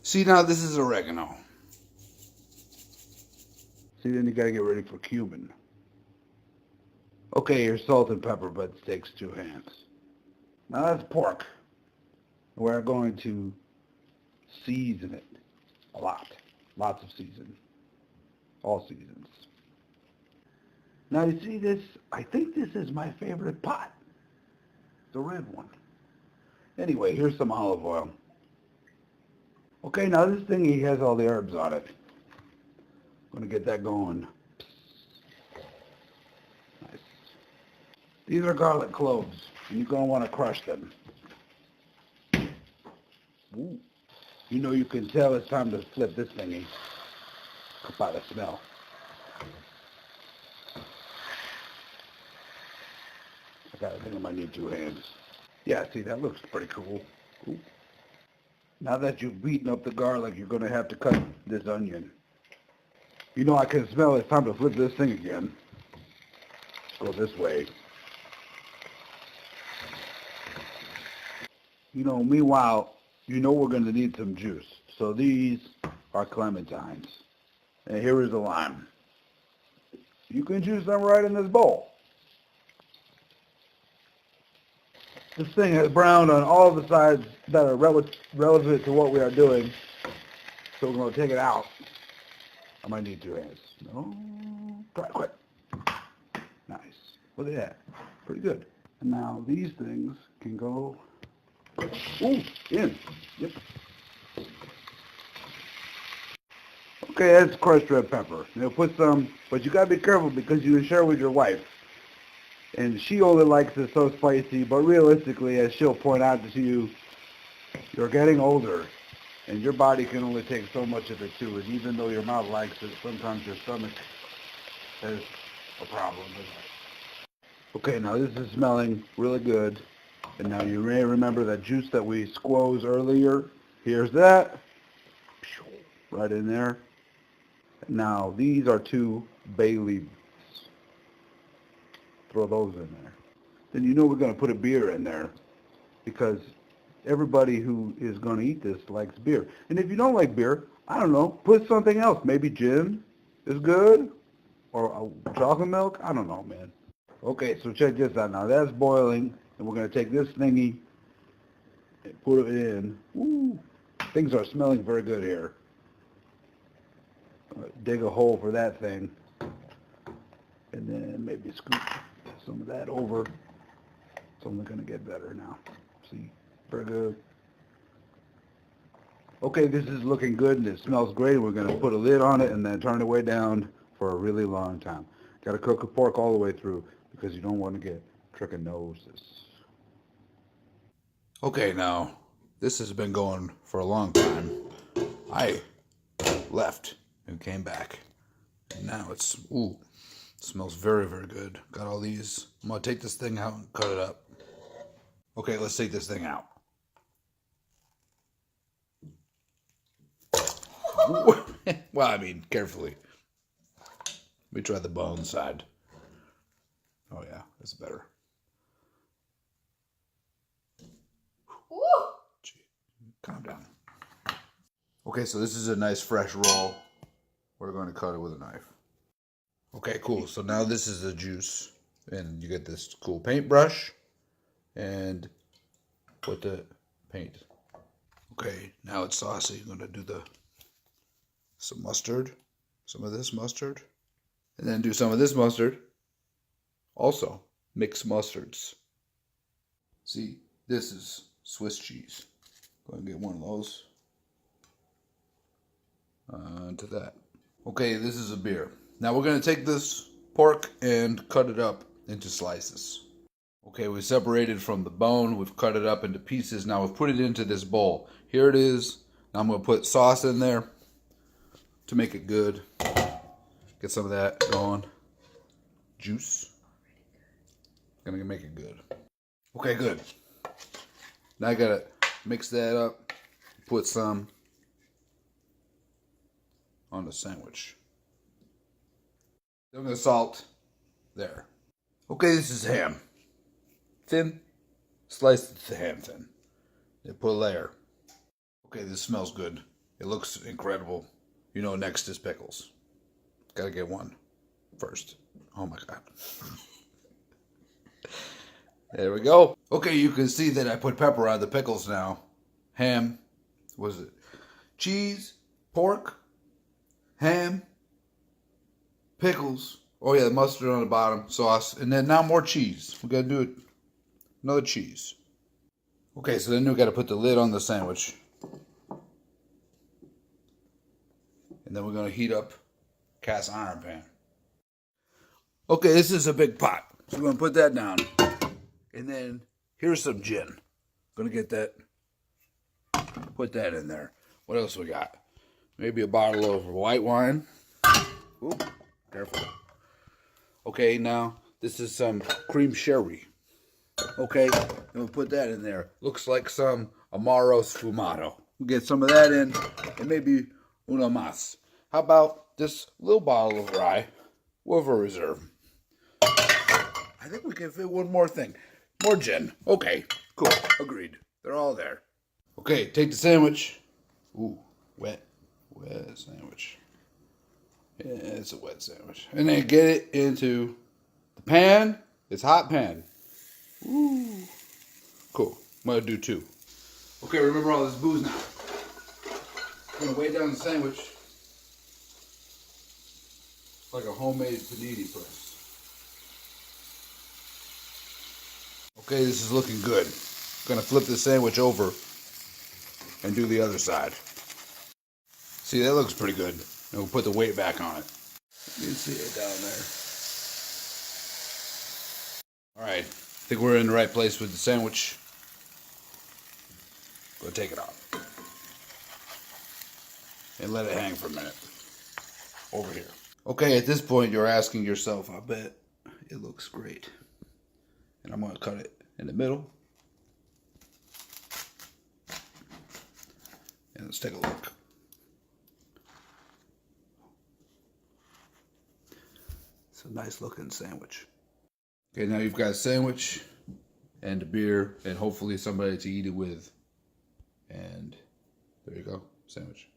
See, now this is oregano. See, then you gotta get ready for cumin. Okay, your salt and pepper, but it takes 2 hands. Now that's pork. We're going to season it a lot. Lots of season. All seasons. Now you see this? I think this is my favorite pot. The red one. Anyway, here's some olive oil. Okay, now this thingy has all the herbs on it. I'm going to get that going. Nice. These are garlic cloves, and you're going to want to crush them. Ooh. You know, you can tell it's time to flip this thingy by the smell. I think I might need 2 hands. Yeah, see, that looks pretty cool. Ooh. Now that you've beaten up the garlic, you're going to have to cut this onion. You know, I can smell it's time to flip this thing again. Let's go this way. You know, meanwhile, you know we're going to need some juice. So these are clementines. And here is a lime. You can juice them right in this bowl. This thing has browned on all the sides that are relative to what we are doing. So we're going to take it out. I might need 2 hands. No, try it quick. Nice. Look at that. Pretty good. And now these things can go, ooh, in. Yep. Okay, that's crushed red pepper. Now put some, but you gotta be careful because you can share with your wife. And she only likes it so spicy, but realistically, as she'll point out to you, you're getting older. And your body can only take so much of it too. And even though your mouth likes it, sometimes your stomach has a problem with it. Okay, now this is smelling really good. And now you may remember that juice that we squoze earlier. Here's that. Right in there. Now these are 2 bay leaves. Throw those in there. Then you know we're going to put a beer in there because everybody who is going to eat this likes beer. And if you don't like beer, I don't know, put something else. Maybe gin is good, or chocolate milk. I don't know, man. Okay, so check this out now. That's boiling, and we're going to take this thingy and put it in. Ooh, things are smelling very good here. Dig a hole for that thing, and then maybe scoop some of that over. It's only going to get better now. See? Very good. Okay, this is looking good and it smells great. We're going to put a lid on it and then turn it way down for a really long time. Got to cook the pork all the way through because you don't want to get trichinosis. Okay, now this has been going for a long time. I left and came back. And now it's, ooh, it smells very, very good. Got all these. I'm going to take this thing out and cut it up. Okay, let's take this thing out. Well, I mean, carefully. Let me try the bone side. Oh yeah, that's better. Gee, calm down. Okay, so this is a nice fresh roll. We're going to cut it with a knife. Okay, cool. So now this is the juice. And you get this cool paintbrush. And put the paint. Okay, now it's saucy. I'm going to do some mustard. Some of this mustard. And then do some of this mustard. Also, mix mustards. See, this is Swiss cheese. Go and get one of those. Onto that. Okay, this is a beer. Now we're going to take this pork and cut it up into slices. Okay, we separated from the bone. We've cut it up into pieces. Now we've put it into this bowl. Here it is. Now I'm going to put sauce in there to make it good. Get some of that going. Juice. Gonna make it good. Okay, good. Now I gotta mix that up. Put some on the sandwich. Then I'm gonna salt there. Okay, this is ham. Thin. Slice the ham thin. Then put a layer. Okay, this smells good. It looks incredible. You know, next is pickles. Gotta get one first. Oh my God. There we go. Okay, you can see that I put pepper on the pickles now. Ham, was it? Cheese, pork, ham, pickles. Oh yeah, mustard on the bottom, sauce, and then now more cheese. We gotta do it. Another cheese. Okay, so then we gotta put the lid on the sandwich. And then we're gonna heat up cast iron pan. Okay, this is a big pot. So we're gonna put that down. And then here's some gin. Gonna get that, put that in there. What else we got? Maybe a bottle of white wine. Ooh, careful. Okay, now this is some cream sherry. Okay, and we'll put that in there. Looks like some Amaro Sfumato. We'll get some of that in, and maybe una mas. How about this little bottle of rye with a reserve? I think we can fit one more thing. More gin. Okay, cool. Agreed. They're all there. Okay, take the sandwich. Ooh, wet sandwich. Yeah, it's a wet sandwich. And then get it into the pan. It's hot pan. Ooh. Cool. I'm going to do 2. Okay, remember all this booze now. I'm going to weigh down the sandwich. It's like a homemade panini press. Okay, this is looking good. I'm going to flip the sandwich over and do the other side. See, that looks pretty good. And we'll put the weight back on it. You can see it down there. All right, I think we're in the right place with the sandwich. Go take it off. And let it hang for a minute. Over here. Okay, at this point you're asking yourself, I bet it looks great. And I'm going to cut it in the middle. And let's take a look. It's a nice looking sandwich. Okay, now you've got a sandwich and a beer and hopefully somebody to eat it with. And there you go, sandwich.